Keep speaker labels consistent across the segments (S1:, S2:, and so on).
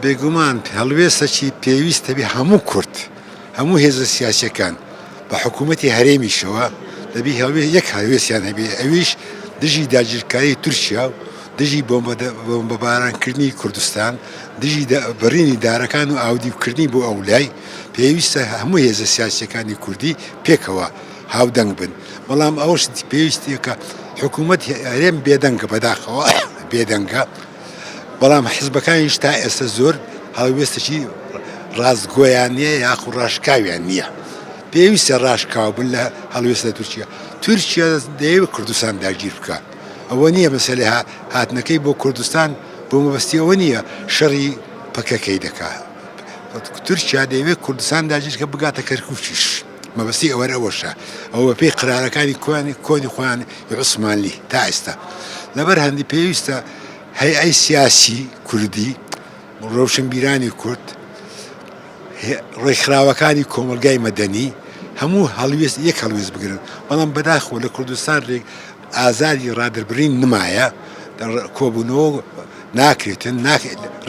S1: بێگومان هەڵوێستەی پێویستە بێ هەموو کورد هەموو هێزە سیاسیەکان بە حکوومەتی هەرێمیشەوە دەبی یەک هەڵوێستیان هەبێ ئەویش دژی داگیرکاری تورکیا و دژی بۆمبەبارانکردنی کوردستان دژی بەڕینی دارەکان و ئاودیوکردنی بۆ ئەولای پێویستە هەموو هێزە سیاسیەکانی کوردی پێکەوە هاودەنگ بن بەڵام ئەوش پێویستی کە حکوومەت هەرێم بێدەنگە بەداخەوە بێدەنگە بەڵام حیزبەکانیش تا ئێستا زۆر هەڵوێستەی ڕاستگۆیان نییە یاخو ڕاشکاویان نییە پێویستە ڕاشکاو بن لە هەڵوێستە تورکیا دەیەوێت کوردستان داگیر بکە ئەوە نییە مەسەلێ هاتنەکەی بۆ کوردستان بۆ مەبەستی ئەوە نییە شەڕی پەکەکەی دەکات تورکیا دەیەوێت کوردستان داگیرکە بگاتە کەرکووکیش مەبەستی ئەوە ئەوەشە ئەوە پێی قرارەکانی کۆنی خۆیان عوسمانلی تا ئێستا لەبەر هەندی پێویستە هەیئەی سیاسی کوردی ڕەوشنبیرانی کورد ڕێکخراوەکانی کۆمەلگای مەدەنی هەموو هەڵوێست یەک هەڵوێست بگرن بەڵام بەداخەوە لە کوردستان ئازادی ڕادربڕین نمایە کۆبوونەوە ناکرێتن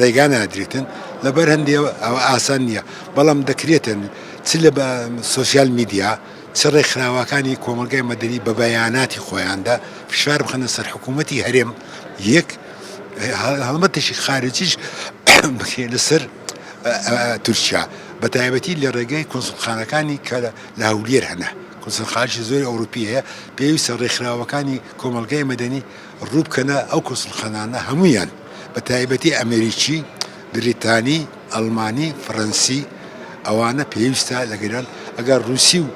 S1: ڕێگا نادرێتن لەبەر هەندێک ئەوە ئاسان نییە بەڵام دەکرێتن چ لە سۆسیال میدیا چ ڕێکخراوەکانی کۆمەلگای مەدەنی بە بەیاناتی خۆیاندا فشار بخەنە سەر حکوومەتی هەرێم یەک هەڵمەتێکی خارجیش بکرێت لەسەر تورکیا بە تایبەتی لە ڕێگەی کۆنسڵخانەکانی کە لە هەولێر هەنا کۆنسڵخانەی زۆری ئەوروپی هەیە پێویستە ڕێکخراوەکانی کۆمەلگای مەدەنی ڕوو بکەنە ئەو کۆنسڵخانانە هەمویان بە تایبەتی ئەمریکی بریتانی ئەڵمانی فەڕەنسی ئەوانە پێویستە لەگەران ئەگەر رووسی و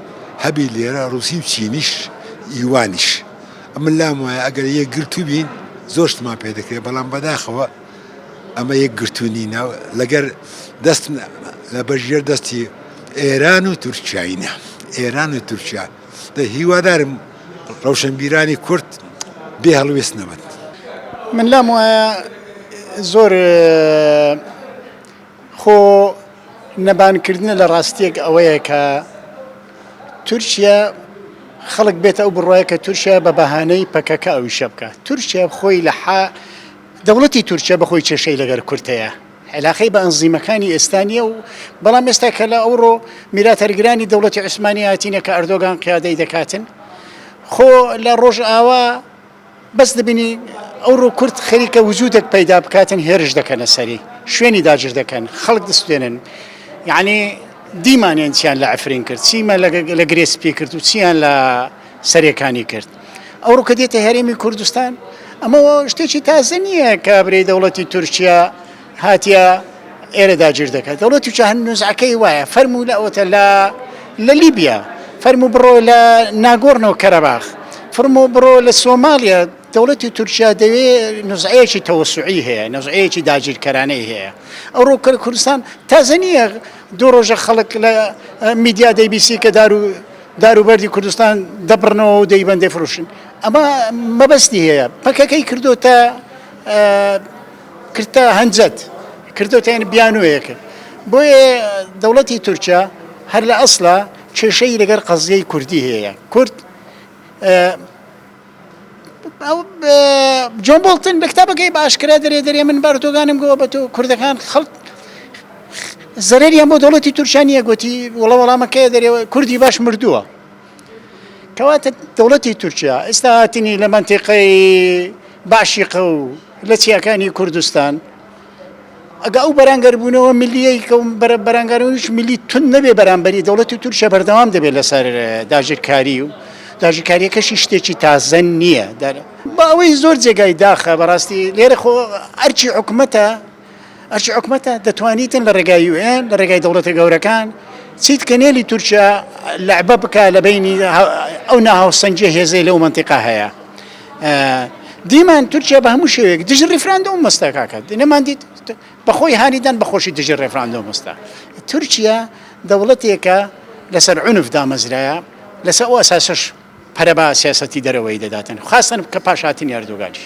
S1: هەبی لێرە رووسی و چینیش ئیوانیش ئەمن لام وایە ئەگەر یەک گرتو بین زۆر شتمان پێ دەکرێت بەڵام بەداخەوە ئەمە یەک گرتوونینە لەگەر دەست لە بەژێر دەستی ئێران و تورکیاینە ئێران و تورکیا هیوادارم ڕەوشنبیرانی کورد بێ هەڵوێست نەبن
S2: من لام وایە زۆر خۆ نەبانکردنە لە ڕاستیەک ئەوەیە کە تورکیا خەڵک بێتە ئەو بڕواایە کە تورکیا بە بەهانەی پەکەکە ئەویشە بکە تورکیا خۆی لە دەوڵەتی تورکیا بەخۆی کێشەی لەگەر کورتەیە علاقەی بە ئەنزیمەکانی ئێستانیە و بەڵام ئێستا کە لە ئەوڕۆ میراتەرگرانی دەوڵەتی عوسمانی هاتینە کە ئەردۆگان قیادەی دەکاتن خۆ لە ڕۆژ ئاوا بەس دەبینی ئەوڕۆ کورد خەریکە وجودێک پەیدا بکاتن هێرش دەکەنە سەری شوێنی داگیر دەکەن خەڵک دەستێنن یعنی دیمانیان چیان لە ئەفرین کرد چیمە لە گرێسپی کرد و چیان لە سەرەکانی کرد ئەوڕۆ کە دێتە هەرێمی کوردستان ئەمە شتێکی تازە نییە کە برێ دەوڵەتی تورکیا هاتیە ئێرە داگیر دەکات دەوڵەتی تورکیا هەن نوزعەکەی وایە فەرموو لە ئەوتە لە لیبیا فەرموو بڕۆ لە ناگۆرنۆ کەرەباخ فەرموو بڕۆ لە سۆمالیا دەوڵەتی تورکیا دەوێت نوزعەیەکی تەوەسوعی هەیە نوزعەیەکی داگیرکەرانەی هەیە ئەوڕۆ کوردستان تازە نییە دوو ڕۆژە خەڵک لە میدیا دەیبیسی کە داروبەردی کوردستان دەبڕنەوە و دەیبەن دەفرۆشن ئەمە مەبەستی هەیە پەکەکەی کردوتە کردتە هەنجەت کردوتە بیانوەیەکە بۆیە دەوڵەتی تورکیا هەر لە ئەسڵا کێشەی لەگەر قەزیەی کوردی هەیە کورد جۆن بۆڵتن لە کتابەکەی باشکرا دەرێ من بەردۆگانم گۆ بە تۆ کوردەکان خەڵک زەرێریان بۆ دەوڵەتی تورکیانیە گوتی وەڵامەکەی دەرێەوە کوردی باش مردووە کەواتە دەوڵەتی تورکیا ئێستا هاتنی لە منتیقەی باشیقە و لە چیاکانی کوردستان ئەگە ئەو بەرانگەربوونەوە ملیەی کە بەرانگەربوونیش ملی تون نەبێ بەرامبەری دەوڵەتی تورکیا بەردەوام دەبێت لەسەر داگیرکاری و داگیرکاریەکەشی شتێکی تازە نییە بە ئەوەی زۆر جێگای داخە بەڕاستی لێرە خۆ ئەرچی حکومەتە دەتوانیتن لە ڕێگای UN لە ڕێگای دەوڵەتە گەورەکان چیت کەنێلی تورکیا لەعبە بکە لە بینی ئەو ناهاوسەنجە هێزەی لەو منتیقە هەیە دیمان تورکیا بە هەموو شێوەیەک دژ ڕێفراندۆم مەستەکاکات نەمان دیت بەخۆی هانیدان بەخۆشی دژ ڕێفراندۆم مەستە تورکیا دەوڵەتێکە لەسەر عنف دامەزرایە لەسەر ئەو ئەساسش پەرە بە سیاسەتی دەرەوەی دەداتن خاستن کە پاش هاتنی ئەردۆغانیش